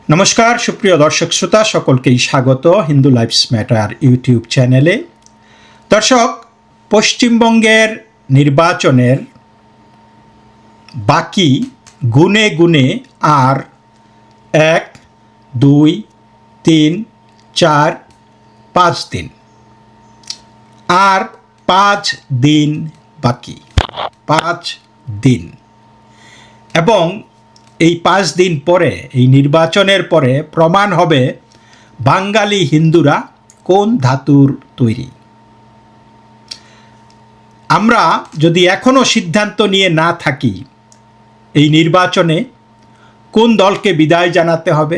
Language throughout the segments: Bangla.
নমস্কার সুপ্রিয় দর্শক শ্রোতা সকলকেই স্বাগত হিন্দু লাইফস ম্যাটার ইউটিউব চ্যানেলে। দর্শক, পশ্চিমবঙ্গের নির্বাচনের বাকি গুনে গুনে আর 1, 2, 3, 4, 5 দিন, আর 5 দিন বাকি, 5 দিন। এবং এই 5 দিন পরে, এই নির্বাচনের পরে প্রমাণ হবে বাঙালি হিন্দুরা কোন ধাতুর তৈরি। আমরা যদি এখনও সিদ্ধান্ত নিয়ে না থাকি এই নির্বাচনে কোন দলকে বিদায় জানাতে হবে,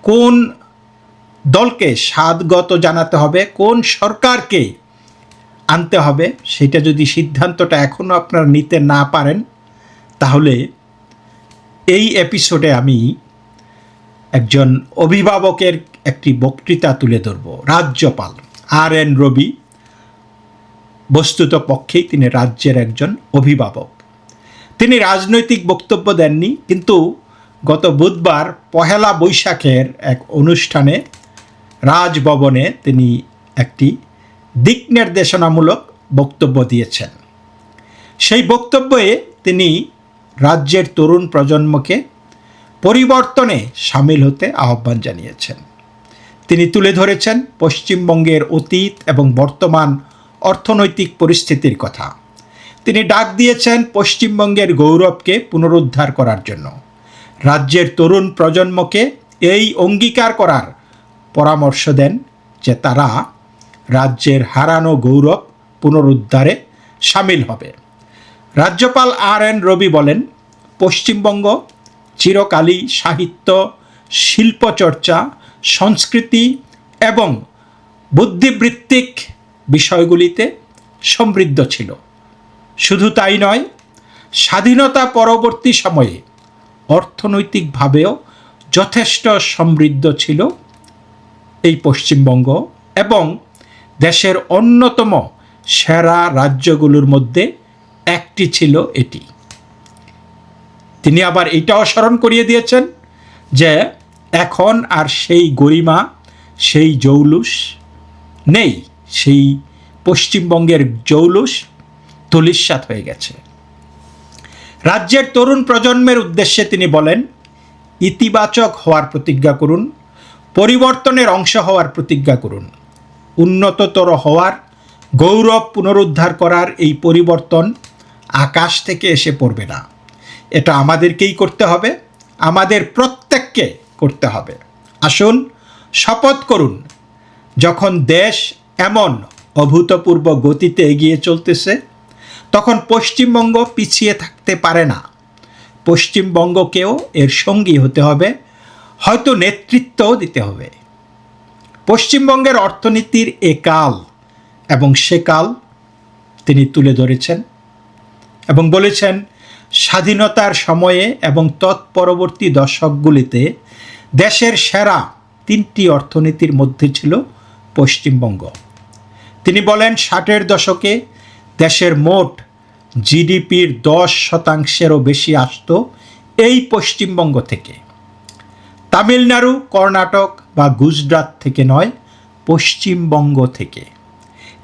কোন দলকে স্বাগত জানাতে হবে, কোন সরকারকে আনতে হবে, সেটা যদি সিদ্ধান্তটা এখনও আপনারা নিতে না পারেন, তাহলে এই এপিসোডে আমি একজন অভিভাবকের একটি বক্তৃতা তুলে ধরব। রাজ্যপাল আর.এন. রবি, বস্তুত পক্ষেই তিনি রাজ্যের একজন অভিভাবক। তিনি রাজনৈতিক বক্তব্য দেননি, কিন্তু গত বুধবার পহেলা বৈশাখের এক অনুষ্ঠানে রাজভবনে তিনি একটি দিক নির্দেশনামূলক বক্তব্য দিয়েছেন। সেই বক্তব্যে তিনি রাজ্যের তরুণ প্রজন্মকে পরিবর্তনে সামিল হতে আহ্বান জানিয়েছেন। তিনি তুলে ধরেছেন পশ্চিমবঙ্গের অতীত এবং বর্তমান অর্থনৈতিক পরিস্থিতির কথা। তিনি ডাক দিয়েছেন পশ্চিমবঙ্গের গৌরবকে পুনরুদ্ধার করার জন্য। রাজ্যের তরুণ প্রজন্মকে এই অঙ্গীকার করার পরামর্শ দেন যে তারা রাজ্যের হারানো গৌরব পুনরুদ্ধারে সামিল হবে। রাজ্যপাল আর.এন. রবি বলেন, পশ্চিমবঙ্গ চিরকালই সাহিত্য, শিল্পচর্চা, সংস্কৃতি এবং বুদ্ধিবৃত্তিক বিষয়গুলিতে সমৃদ্ধ ছিল। শুধু তাই নয়, স্বাধীনতা পরবর্তী সময়ে অর্থনৈতিকভাবেও যথেষ্ট সমৃদ্ধ ছিল এই পশ্চিমবঙ্গ এবং দেশের অন্যতম সেরা রাজ্যগুলোর মধ্যে একটি ছিল এটি। তিনি আবার এটাও স্মরণ করিয়ে দিয়েছেন যে এখন আর সেই গরিমা, সেই জৌলুস নেই, সেই পশ্চিমবঙ্গের জৌলুস ধূলিসাৎ হয়ে গেছে। রাজ্যের তরুণ প্রজন্মের উদ্দেশ্যে তিনি বলেন, ইতিবাচক হওয়ার প্রতিজ্ঞা করুন, পরিবর্তনের অংশ হওয়ার প্রতিজ্ঞা করুন। উন্নততর হওয়ার, গৌরব পুনরুদ্ধার করার এই পরিবর্তন আকাশ থেকে এসে পড়বে না। এটা আমাদেরকেই করতে হবে, আমাদের প্রত্যেককে করতে হবে। আসুন শপথ করুন, যখন দেশ এমন অভূতপূর্ব গতিতে এগিয়ে চলতেছে, তখন পশ্চিমবঙ্গ পিছিয়ে থাকতে পারে না। পশ্চিমবঙ্গকেও এর সঙ্গী হতে হবে, হয়তো নেতৃত্বও দিতে হবে। পশ্চিমবঙ্গের অর্থনীতির একাল এবং সেকাল তিনি তুলে ধরেছেন এবং বলেছেন, স্বাধীনতার সময়ে এবং তৎপরবর্তী দশকগুলিতে দেশের সেরা 3টি অর্থনীতির মধ্যে ছিল পশ্চিমবঙ্গ। তিনি বলেন, 60-এর দশকে দেশের মোট জিডিপির 10%-এরও বেশি আসত এই পশ্চিমবঙ্গ থেকে। তামিলনাড়ু, কর্ণাটক বা গুজরাট থেকে নয়, পশ্চিমবঙ্গ থেকে।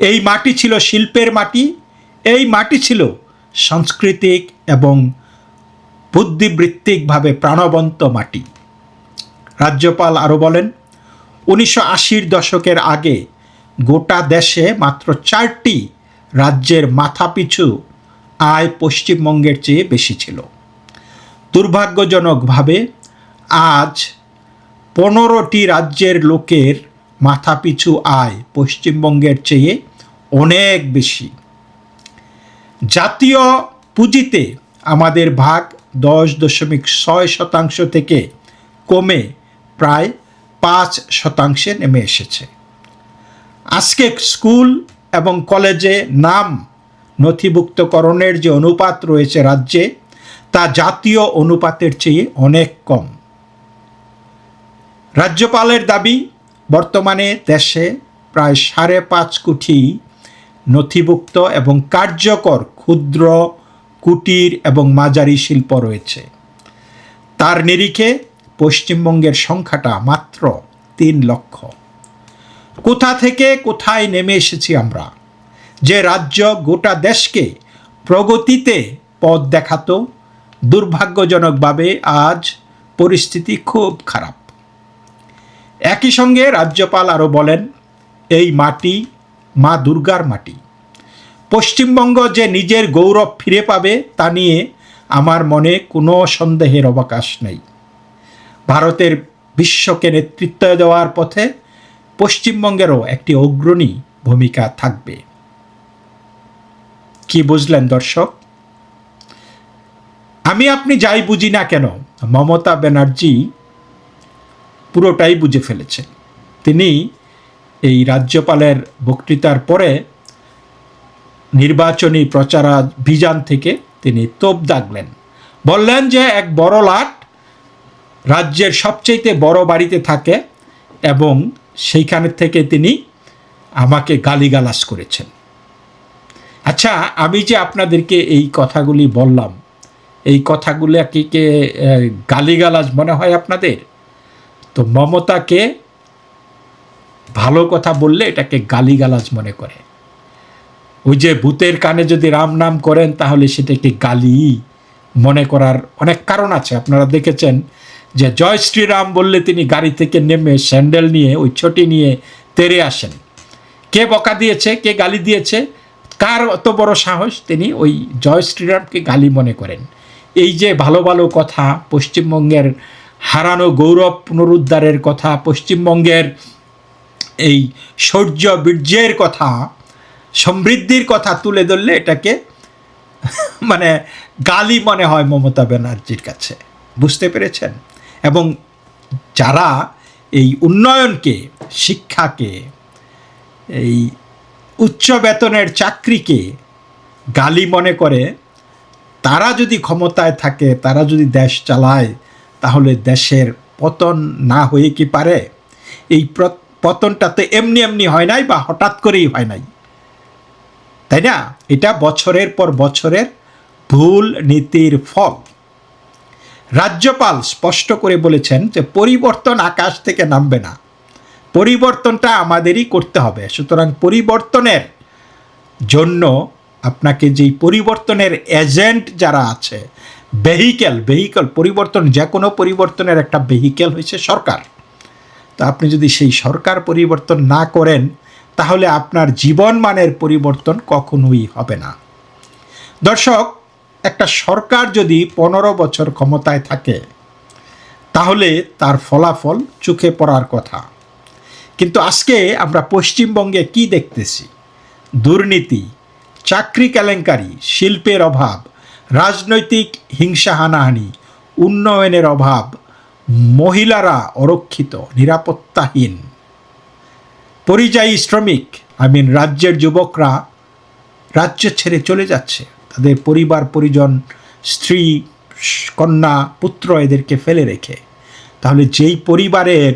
এই মাটি ছিল শিল্পের মাটি, এই মাটি ছিল সাংস্কৃতিক এবং বুদ্ধিবৃত্তিকভাবে প্রাণবন্ত মাটি। রাজ্যপাল আরও বলেন, 1980-র দশকের আগে গোটা দেশে মাত্র 4টি রাজ্যের মাথাপিছু আয় পশ্চিমবঙ্গের চেয়ে বেশি ছিল। দুর্ভাগ্যজনকভাবে আজ 15টি রাজ্যের লোকের মাথাপিছু আয় পশ্চিমবঙ্গের চেয়ে অনেক বেশি। জাতীয় পুঁজিতে আমাদের ভাগ 10.6% থেকে কমে প্রায় 5% নেমে এসেছে। আজকে স্কুল এবং কলেজে নাম নথিভুক্তকরণের যে অনুপাত রয়েছে রাজ্যে, তা জাতীয় অনুপাতের চেয়ে অনেক কম। রাজ্যপালের দাবি, বর্তমানে দেশে প্রায় 5.5 কোটি নথিভুক্ত এবং কার্যকর ক্ষুদ্র, কুটির এবং মাঝারি শিল্প রয়েছে। তার নিরিখে পশ্চিমবঙ্গের সংখ্যাটা মাত্র 3 লক্ষ। কোথা থেকে কোথায় নেমে এসেছি আমরা? যে রাজ্য গোটা দেশকে প্রগতিতে পথ দেখাতো, দুর্ভাগ্যজনকভাবে আজ পরিস্থিতি খুব খারাপ। একই সঙ্গে রাজ্যপাল আরও বলেন, এই মাটি মা দুর্গার মাটি। পশ্চিমবঙ্গ যে নিজের গৌরব ফিরে পাবে তা নিয়ে আমার মনে কোনো সন্দেহের অবকাশ নেই। ভারতের বিশ্বকে নেতৃত্ব দেওয়ার পথে পশ্চিমবঙ্গেরও একটি অগ্রণী ভূমিকা থাকবে। কি বুঝলেন দর্শক? আমি আপনি যাই বুঝি না কেন, মমতা ব্যানার্জি পুরোটাই বুঝে ফেলেছেন। তিনি এই রাজ্যপালের বক্তৃতার পরে নির্বাচনী প্রচারাভিযান থেকে তিনি তোপ দাগলেন। বললেন যে এক বড় লাট রাজ্যের সবচেয়ে বড় বাড়িতে থাকে এবং সেইখানে থেকে তিনি আমাকে গালিগালাজ করেছেন। আচ্ছা, আমি যে আপনাদেরকে এই কথাগুলি বললাম, এই কথাগুলো কি গালিগালাজ মনে হয় আপনাদের? তো মমতাকে ভালো কথা বললে এটাকে গালিগালাজ মনে করে। ওই যে ভূতের কানে যদি রাম নাম করেন তাহলে সেটাকে গালি মনে করার অনেক কারণ আছে। আপনারা দেখেছেন যে জয় শ্রীরাম বললে তিনি গাড়ি থেকে নেমে স্যান্ডেল নিয়ে ওই ছটি নিয়ে তেড়ে আসেন। কে বকা দিয়েছে, কে গালি দিয়েছে, কার অত বড় সাহস তিনি ওই জয় শ্রীরামকে গালি মনে করেন? এই যে ভালো ভালো কথা, পশ্চিমবঙ্গের হারানো গৌরব পুনরুদ্ধারের কথা, পশ্চিমবঙ্গের এই শৌর্য বীর্যের কথা, সমৃদ্ধির কথা তুলে ধরলে এটাকে মানে গালি মনে হয় মমতা ব্যানার্জির কাছে। বুঝতে পেরেছেন? এবং যারা এই উন্নয়নকে, শিক্ষাকে, এই উচ্চ বেতনের চাকরিকে গালি মনে করে, তারা যদি ক্ষমতায় থাকে, তারা যদি দেশ চালায়, তাহলে দেশের পতন না হয়ে কি পারে? এই পতনটা তো এমনি এমনি হয় নাই বা হঠাৎ করেই হয় নাই, তাই না? এটা বছরের পর বছরের ভুল নীতির ফল। রাজ্যপাল স্পষ্ট করে বলেছেন যে পরিবর্তন আকাশ থেকে নামবে না, পরিবর্তনটা আমাদেরই করতে হবে। সুতরাং পরিবর্তনের জন্য আপনাকে যেই পরিবর্তনের এজেন্ট যারা আছে, ভেহিকেল পরিবর্তন, যে কোনো পরিবর্তনের একটা ভেহিকেল হয়েছে সরকার। তো আপনি যদি সেই সরকার পরিবর্তন না করেন তাহলে আপনার জীবন মানের পরিবর্তন কখনোই হবে না। দর্শক, একটা সরকার যদি 15 বছর ক্ষমতায় থাকে তাহলে তার ফলাফল চোখে পড়ার কথা। কিন্তু আজকে আমরা পশ্চিমবঙ্গে কি দেখতেছি? দুর্নীতি, চাকরি কেলেঙ্কারি, শিল্পের অভাব, রাজনৈতিক হিংসা হানাহানি, উন্নয়নের অভাব, মহিলারা অরক্ষিত, নিরাপত্তাহীন, পরিযায়ী শ্রমিক, রাজ্যের যুবকরা রাজ্য ছেড়ে চলে যাচ্ছে, তাদের পরিবার পরিজন, স্ত্রী, কন্যা, পুত্র এদেরকে ফেলে রেখে। তাহলে যেই পরিবারের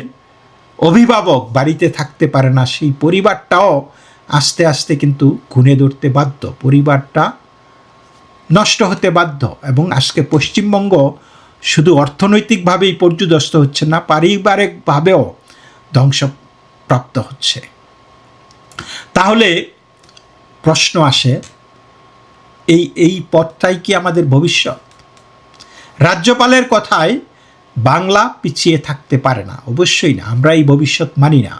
অভিভাবক বাড়িতে থাকতে পারে না, সেই পরিবারটাও আস্তে আস্তে কিন্তু ঘুণে ধরতে বাধ্য, পরিবারটা নষ্ট হতে বাধ্য। এবং আজকে পশ্চিমবঙ্গ শুধু অর্থনৈতিকভাবেই পর্যুদস্ত হচ্ছে না, পারিবারিকভাবেও ধ্বংসপ্রাপ্ত হচ্ছে। তাহলে প্রশ্ন আসে, এই পথটাই কি আমাদের ভবিষ্যৎ? রাজ্যপালের কথায় বাংলা পিছিয়ে থাকতে পারে না, অবশ্যই না। আমরা এই ভবিষ্যৎ মানি না,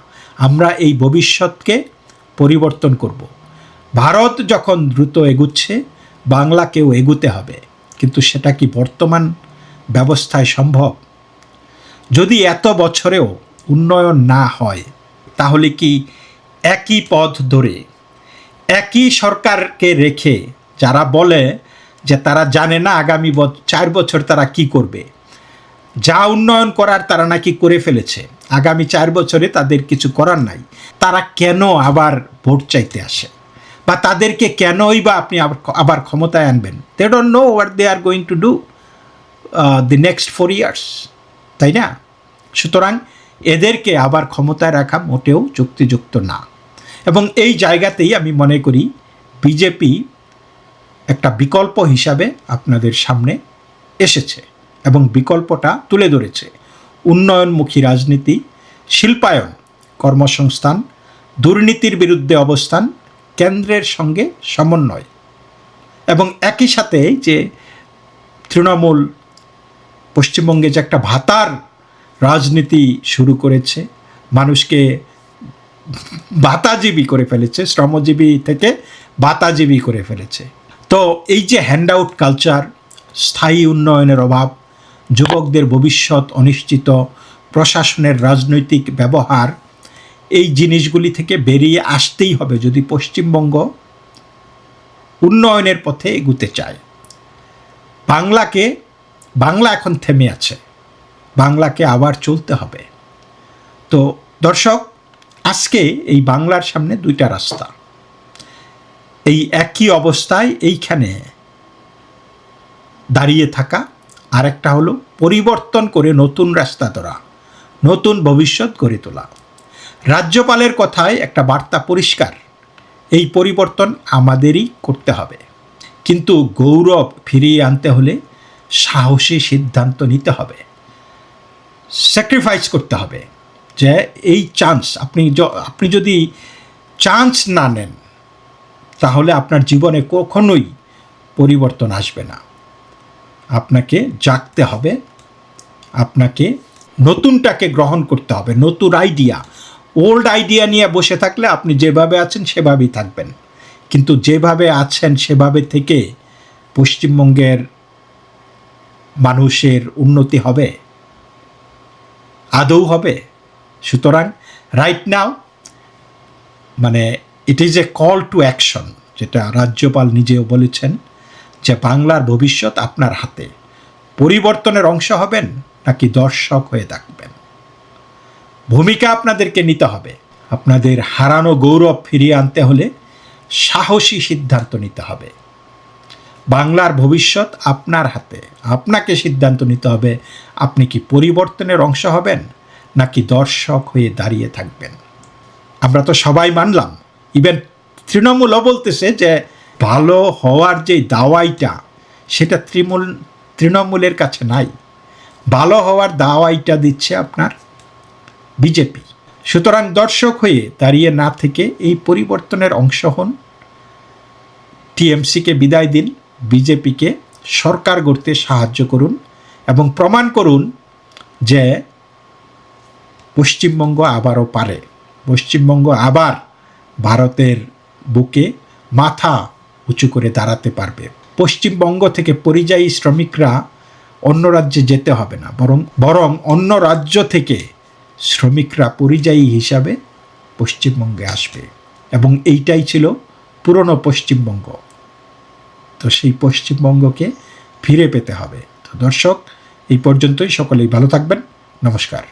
আমরা এই ভবিষ্যৎকে পরিবর্তন করব। ভারত যখন দ্রুত এগুচ্ছে, বাংলাকেও এগুতে হবে। কিন্তু সেটা কি বর্তমান ব্যবস্থায় সম্ভব? যদি এত বছরেও উন্নয়ন না হয় তাহলে কি একই পথ ধরে, একই সরকারকে রেখে, যারা বলে যে তারা জানে না আগামী 4 বছর তারা কি করবে, যা উন্নয়ন করার তারা নাকি করে ফেলেছে, আগামী 4 বছরে তাদের কিছু করার নাই, তারা কেন আবার ভোট চাইতে আসে? বা তাদেরকে কেনই বা আপনি আবার ক্ষমতায় আনবেন? They don't know what they are going to do the next 4 years, তাই না? সুতরাং এদেরকে আবার ক্ষমতায় রাখা মোটেও যুক্তিযুক্ত না। এবং এই জায়গাতেই আমি মনে করি বিজেপি একটা বিকল্প হিসাবে আপনাদের সামনে এসেছে এবং বিকল্পটা তুলে ধরেছে। উন্নয়নমুখী রাজনীতি, শিল্পায়ন, কর্মসংস্থান, দুর্নীতির বিরুদ্ধে অবস্থান, কেন্দ্রের সঙ্গে সমন্বয়। এবং একই সাথে যে তৃণমূল পশ্চিমবঙ্গে যে একটা ভাতার রাজনীতি শুরু করেছে, মানুষকে ভাতাজীবী করে ফেলেছে, শ্রমজীবী থেকে ভাতাজীবী করে ফেলেছে। তো এই যে হ্যান্ডআউট কালচার, স্থায়ী উন্নয়নের অভাব, যুবকদের ভবিষ্যৎ অনিশ্চিত, প্রশাসনের রাজনৈতিক ব্যবহার, এই জিনিসগুলি থেকে বেরিয়ে আসতেই হবে যদি পশ্চিমবঙ্গ উন্নয়নের পথে এগুতে চায়। বাংলা এখন থেমে আছে, বাংলাকে আবার চলতে হবে। তো দর্শক, আজকে এই বাংলার সামনে দুইটা রাস্তা, এই একই অবস্থায় এইখানে দাঁড়িয়ে থাকা, আরেকটা হলো পরিবর্তন করে নতুন রাস্তা ধরা, নতুন ভবিষ্যৎ গড়ে তোলা। রাজ্যপালের কথায় একটা বার্তা পরিষ্কার, এই পরিবর্তন আমাদেরই করতে হবে, কিন্তু গৌরব ফিরিয়ে আনতে হলে সাহসী সিদ্ধান্ত নিতে হবে, স্যাক্রিফাইস করতে হবে। যে এই চান্স আপনি যদি চান্স না নেন, তাহলে আপনার জীবনে কখনোই পরিবর্তন আসবে না। আপনাকে জাগতে হবে, আপনাকে নতুনটাকে গ্রহণ করতে হবে, নতুন আইডিয়া। ওল্ড আইডিয়া নিয়ে বসে থাকলে আপনি যেভাবে আছেন সেভাবেই থাকবেন, কিন্তু যেভাবে আছেন সেভাবে থেকে পশ্চিমবঙ্গের মানুষের উন্নতি হবে? আদৌ হবে? সুতরাং right now it is a call to action, যেটা রাজ্যপাল নিজেও বলেছেন যে বাংলার ভবিষ্যৎ আপনার হাতে। পরিবর্তনের অংশ হবেন নাকি দর্শক হয়ে থাকবেন? ভূমিকা আপনাদেরকে নিতে হবে। আপনাদের হারানো গৌরব ফিরিয়ে আনতে হলে সাহসী সিদ্ধান্ত নিতে হবে। বাংলার ভবিষ্যৎ আপনার হাতে, আপনাকে সিদ্ধান্ত নিতে হবে আপনি কি পরিবর্তনের অংশ হবেন নাকি দর্শক হয়ে দাঁড়িয়ে থাকবেন। আমরা তো সবাই মানলাম, ইভেন তৃণমূলও বলতেছে যে ভালো হওয়ার যে দাওয়াইটা সেটা তৃণমূলের কাছে নাই, ভালো হওয়ার দাওয়াইটা দিচ্ছে আপনার বিজেপি। সুতরাং দর্শক হয়ে দাঁড়িয়ে না থেকে এই পরিবর্তনের অংশ হন, টিএমসিকে বিদায় দিন, বিজেপিকে সরকার গড়তে সাহায্য করুন এবং প্রমাণ করুন যে পশ্চিমবঙ্গ আবারও পারে, পশ্চিমবঙ্গ আবার ভারতের বুকে মাথা উঁচু করে দাঁড়াতে পারবে। পশ্চিমবঙ্গ থেকে পরিযায়ী শ্রমিকরা অন্য রাজ্যে যেতে হবে না, বরং অন্য রাজ্য থেকে শ্রমিকরা পরিযায়ী হিসাবে পশ্চিমবঙ্গে আসবে। এবং এইটাই ছিল পুরনো পশ্চিমবঙ্গ। তো সেই পশ্চিমবঙ্গকে ফিরে পেতে হবে। তো দর্শক, এই পর্যন্তই। সকলেই ভালো থাকবেন। নমস্কার।